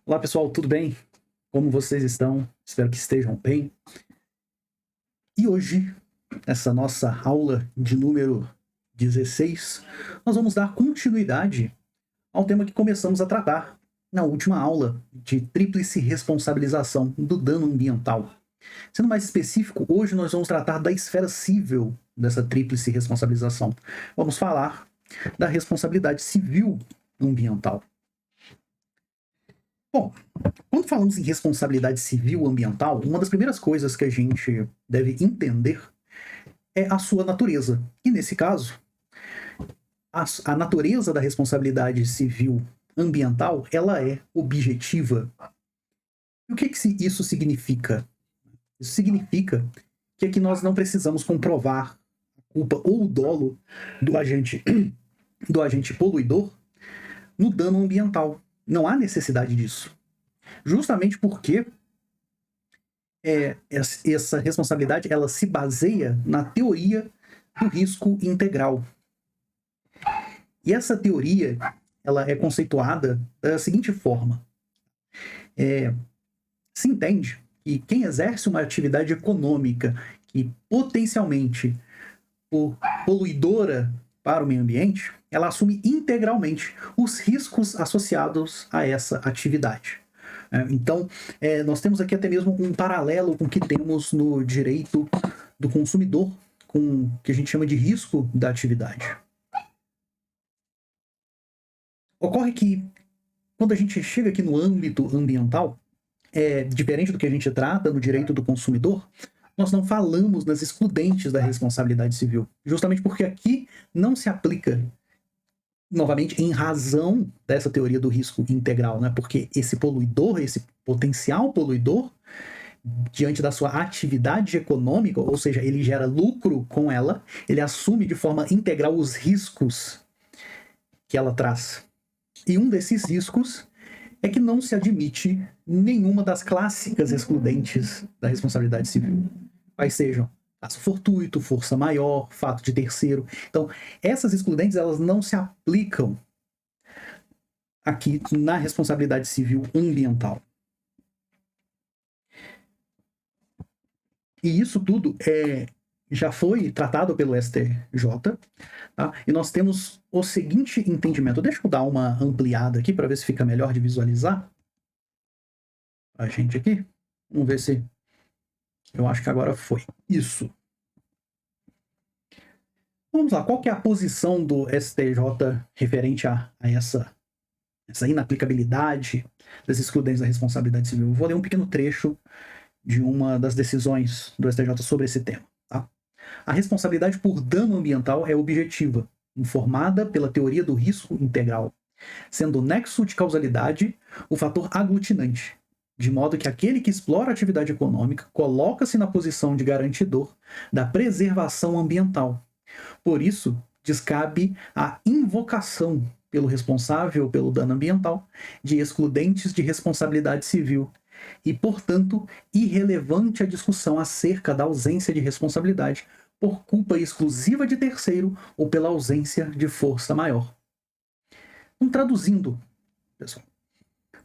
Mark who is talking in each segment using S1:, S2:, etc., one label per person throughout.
S1: Olá pessoal, tudo bem? Como vocês estão? Espero que estejam bem. E hoje, nessa nossa aula de número 16, nós vamos dar continuidade ao tema que começamos a tratar na última aula de tríplice responsabilização do dano ambiental. Sendo mais específico, hoje nós vamos tratar da esfera civil dessa tríplice responsabilização. Vamos falar da responsabilidade civil ambiental. Bom, quando falamos em responsabilidade civil ambiental, uma das primeiras coisas que a gente deve entender é a sua natureza. E nesse caso, a natureza da responsabilidade civil ambiental, ela é objetiva. E o que isso significa? Isso significa que aqui nós não precisamos comprovar a culpa ou o dolo do agente poluidor no dano ambiental. Não há necessidade disso. Justamente porque essa responsabilidade ela se baseia na teoria do risco integral. E essa teoria ela é conceituada da seguinte forma. Se entende que quem exerce uma atividade econômica que potencialmente for poluidora para o meio ambiente, ela assume integralmente os riscos associados a essa atividade. Então, nós temos aqui até mesmo um paralelo com o que temos no direito do consumidor, com o que a gente chama de risco da atividade. Ocorre que, quando a gente chega aqui no âmbito ambiental, diferente do que a gente trata no direito do consumidor, nós não falamos nas excludentes da responsabilidade civil, justamente porque aqui não se aplica, novamente, em razão dessa teoria do risco integral, né? Porque esse poluidor, esse potencial poluidor, diante da sua atividade econômica, ou seja, ele gera lucro com ela, ele assume de forma integral os riscos que ela traz. E um desses riscos é que não se admite nenhuma das clássicas excludentes da responsabilidade civil. Quais sejam ato fortuito, força maior, fato de terceiro. Então, essas excludentes elas não se aplicam aqui na responsabilidade civil ambiental. E isso tudo já foi tratado pelo STJ, tá? E nós temos o seguinte entendimento. Deixa eu dar uma ampliada aqui para ver se fica melhor de visualizar a gente aqui. Vamos ver se... Eu acho que agora foi. Isso. Vamos lá, qual que é a posição do STJ referente a essa inaplicabilidade das excludentes da responsabilidade civil? Eu vou ler um pequeno trecho de uma das decisões do STJ sobre esse tema. Tá? A responsabilidade por dano ambiental é objetiva, informada pela teoria do risco integral, sendo o nexo de causalidade o fator aglutinante, de modo que aquele que explora a atividade econômica coloca-se na posição de garantidor da preservação ambiental. Por isso, descabe a invocação pelo responsável pelo dano ambiental de excludentes de responsabilidade civil e, portanto, irrelevante a discussão acerca da ausência de responsabilidade por culpa exclusiva de terceiro ou pela ausência de força maior. Então, traduzindo, pessoal,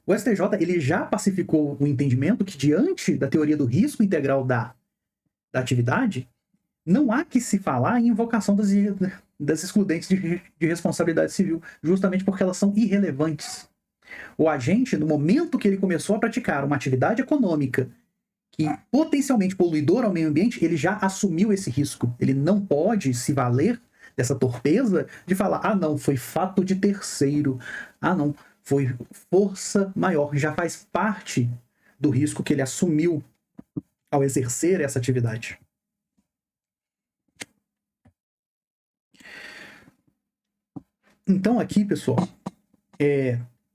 S1: o STJ ele já pacificou o entendimento que, diante da teoria do risco integral da atividade, não há que se falar em invocação das excludentes de responsabilidade civil, justamente porque elas são irrelevantes. O agente, no momento que ele começou a praticar uma atividade econômica que potencialmente poluidora ao meio ambiente, ele já assumiu esse risco. Ele não pode se valer dessa torpeza de falar, ah não, foi fato de terceiro, ah não, foi força maior, já faz parte do risco que ele assumiu ao exercer essa atividade. Então aqui, pessoal,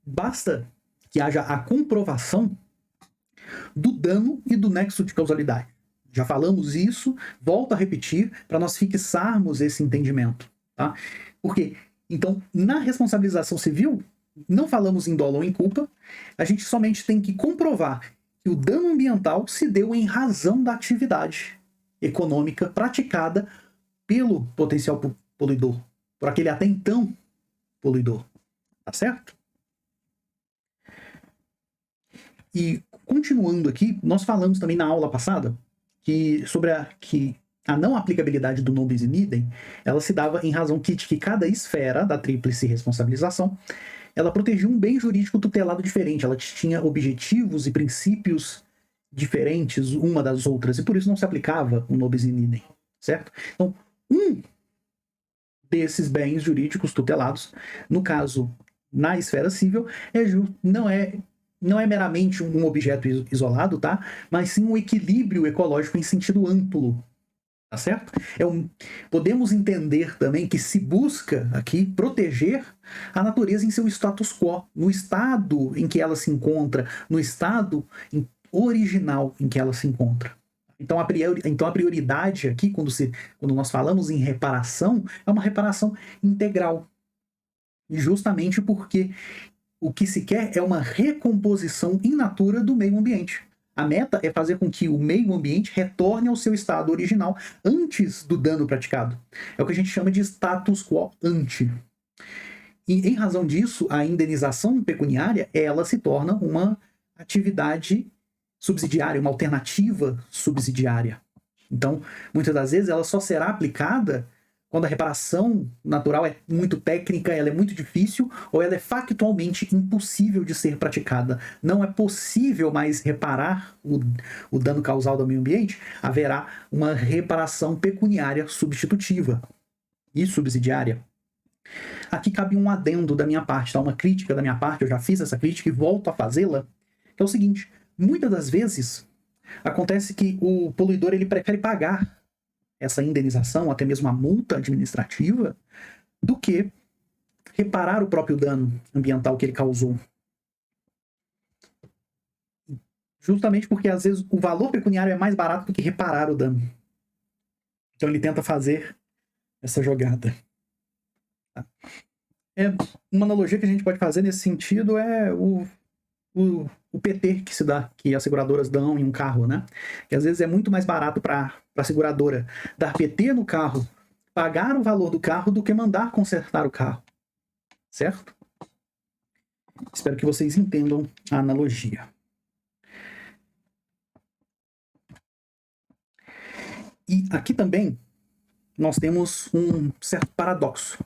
S1: basta que haja a comprovação do dano e do nexo de causalidade. Já falamos isso, volto a repetir, para nós fixarmos esse entendimento. Tá? Porque, então, na responsabilização civil, não falamos em dolo ou em culpa, a gente somente tem que comprovar que o dano ambiental se deu em razão da atividade econômica praticada pelo potencial poluidor, por aquele até então poluidor. Tá certo? E continuando aqui, nós falamos também na aula passada sobre a não aplicabilidade do non bis in idem, ela se dava em razão de que cada esfera da tríplice responsabilização, ela protegia um bem jurídico tutelado diferente, ela tinha objetivos e princípios diferentes uma das outras, e por isso não se aplicava o non bis in idem, certo? Então, um desses bens jurídicos tutelados, no caso, na esfera civil, não é meramente um objeto isolado, tá? Mas sim um equilíbrio ecológico em sentido amplo, tá certo? Podemos entender também que se busca aqui proteger a natureza em seu status quo, no estado em que ela se encontra, no estado original em que ela se encontra. Então a prioridade aqui, quando nós falamos em reparação, é uma reparação integral. E justamente porque o que se quer é uma recomposição in natura do meio ambiente. A meta é fazer com que o meio ambiente retorne ao seu estado original antes do dano praticado. É o que a gente chama de status quo ante. E em razão disso, a indenização pecuniária, ela se torna uma atividade subsidiária, uma alternativa subsidiária. Então, muitas das vezes, ela só será aplicada quando a reparação natural é muito técnica, ela é muito difícil, ou ela é factualmente impossível de ser praticada. Não é possível mais reparar o dano causal ao meio ambiente, haverá uma reparação pecuniária substitutiva e subsidiária. Aqui cabe um adendo da minha parte, tá? Uma crítica da minha parte, eu já fiz essa crítica e volto a fazê-la, que é o seguinte: muitas das vezes acontece que o poluidor ele prefere pagar essa indenização, até mesmo a multa administrativa, do que reparar o próprio dano ambiental que ele causou. Justamente porque, às vezes, o valor pecuniário é mais barato do que reparar o dano. Então ele tenta fazer essa jogada. Uma analogia que a gente pode fazer nesse sentido é o PT que se dá, que as seguradoras dão em um carro, né? Que às vezes é muito mais barato para a seguradora dar PT no carro, pagar o valor do carro, do que mandar consertar o carro. Certo? Espero que vocês entendam a analogia. E aqui também nós temos um certo paradoxo.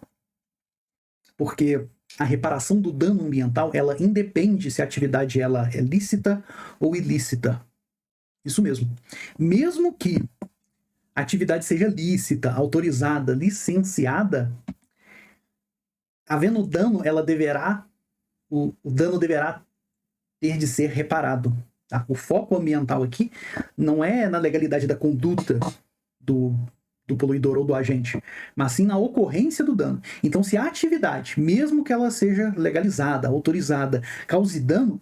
S1: Porque a reparação do dano ambiental, ela independe se a atividade ela é lícita ou ilícita. Isso mesmo. Mesmo que a atividade seja lícita, autorizada, licenciada, havendo dano, o dano deverá ter de ser reparado. Tá? O foco ambiental aqui não é na legalidade da conduta do poluidor ou do agente, mas sim na ocorrência do dano. Então, se a atividade, mesmo que ela seja legalizada, autorizada, cause dano,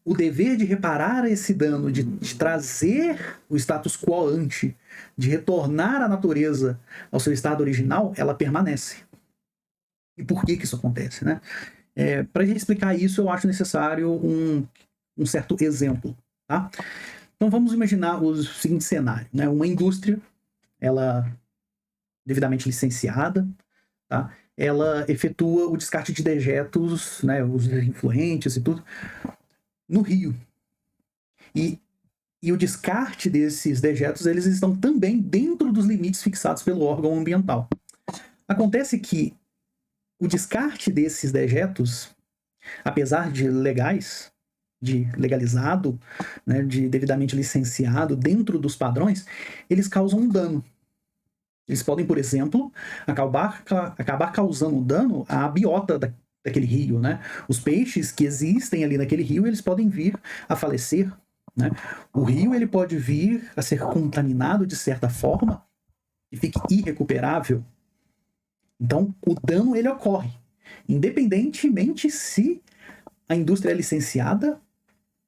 S1: o dever de reparar esse dano, de trazer o status quo ante, de retornar a natureza ao seu estado original, ela permanece. E por que isso acontece, né? Para a gente explicar isso, eu acho necessário um certo exemplo, tá? Então, vamos imaginar o seguinte cenário, né? Uma indústria, ela devidamente licenciada, tá? Ela efetua o descarte de dejetos, né, os influentes e tudo, no rio. E o descarte desses dejetos, eles estão também dentro dos limites fixados pelo órgão ambiental. Acontece que o descarte desses dejetos, apesar de legais, de legalizado, né, de devidamente licenciado, dentro dos padrões, eles causam um dano. Eles podem, por exemplo, acabar causando dano à biota daquele rio, né? Os peixes que existem ali naquele rio, eles podem vir a falecer, né? O rio ele pode vir a ser contaminado de certa forma e fique irrecuperável. Então, o dano ele ocorre, independentemente se a indústria é licenciada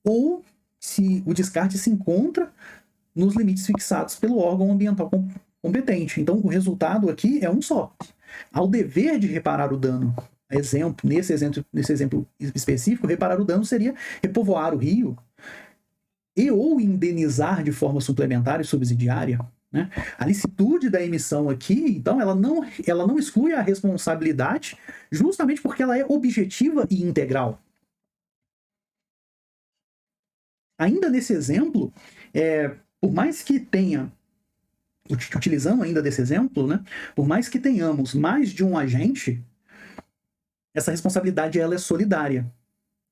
S1: ou se o descarte se encontra nos limites fixados pelo órgão ambiental competente. Então, o resultado aqui é um só. Há o dever de reparar o dano. Nesse exemplo específico, reparar o dano seria repovoar o rio e ou indenizar de forma suplementar e subsidiária. Né? A licitude da emissão aqui, então, ela não exclui a responsabilidade justamente porque ela é objetiva e integral. ainda nesse exemplo, por mais que tenha, utilizando ainda desse exemplo, né, por mais que tenhamos mais de um agente, essa responsabilidade ela é solidária.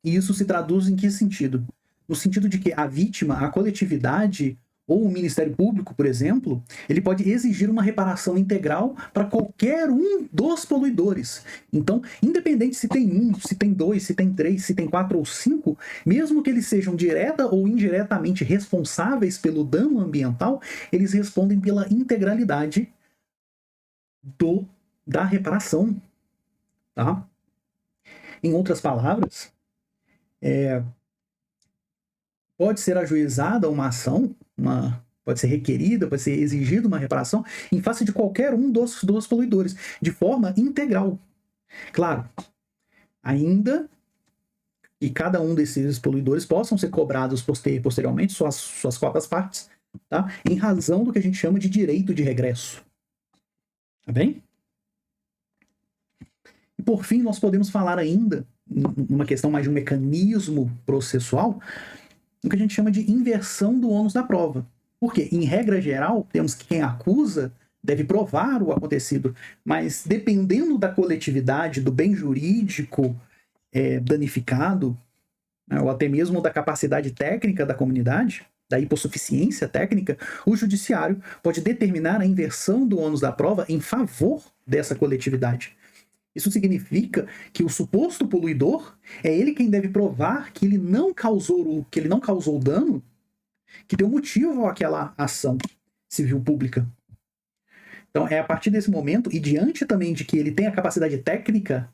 S1: E isso se traduz em que sentido? No sentido de que a vítima, a coletividade ou o Ministério Público, por exemplo, ele pode exigir uma reparação integral para qualquer um dos poluidores. Então, independente se tem um, se tem dois, se tem três, se tem quatro ou cinco, mesmo que eles sejam direta ou indiretamente responsáveis pelo dano ambiental, eles respondem pela integralidade da reparação. Tá? Em outras palavras, pode ser ajuizada uma ação, pode ser requerida, pode ser exigida uma reparação em face de qualquer um dos poluidores, de forma integral. Claro, ainda que cada um desses poluidores possam ser cobrados posteriormente, suas cotas partes, tá? Em razão do que a gente chama de direito de regresso. Tá bem? E por fim, nós podemos falar ainda, numa questão mais de um mecanismo processual, o que a gente chama de inversão do ônus da prova. Porque, em regra geral, temos que quem acusa deve provar o acontecido, mas dependendo da coletividade, do bem jurídico danificado, né, ou até mesmo da capacidade técnica da comunidade, da hipossuficiência técnica, o judiciário pode determinar a inversão do ônus da prova em favor dessa coletividade. Isso significa que o suposto poluidor é ele quem deve provar que ele não causou o dano que deu motivo àquela ação civil pública. Então é a partir desse momento, e diante também de que ele tem a capacidade técnica,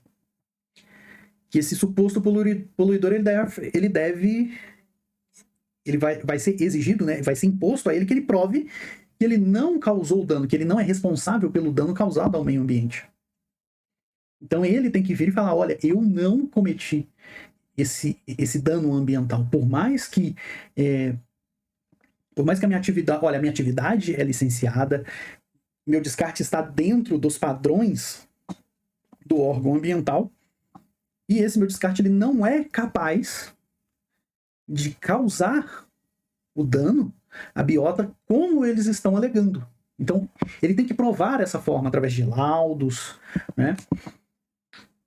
S1: que esse suposto poluidor ele vai ser exigido, né, vai ser imposto a ele que ele prove que ele não causou o dano, que ele não é responsável pelo dano causado ao meio ambiente. Então ele tem que vir e falar, olha, eu não cometi esse dano ambiental, por mais que a minha atividade é licenciada, meu descarte está dentro dos padrões do órgão ambiental, e esse meu descarte ele não é capaz de causar o dano à biota como eles estão alegando. Então, ele tem que provar essa forma através de laudos, né?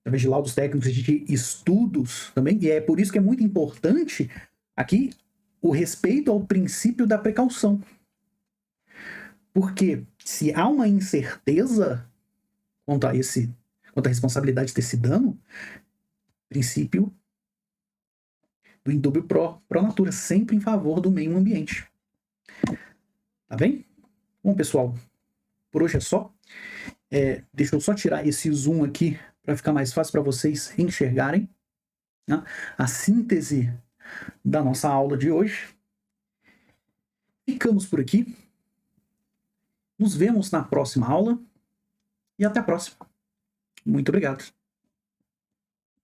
S1: Através de laudos técnicos, de estudos também, e é por isso que é muito importante aqui o respeito ao princípio da precaução. Porque se há uma incerteza quanto a responsabilidade desse dano, princípio do indúbio pro natura, sempre em favor do meio ambiente. Tá bem? Bom, pessoal, por hoje é só. Deixa eu só tirar esse zoom aqui para ficar mais fácil para vocês enxergarem, né, a síntese da nossa aula de hoje. Ficamos por aqui. Nos vemos na próxima aula e até a próxima. Muito obrigado.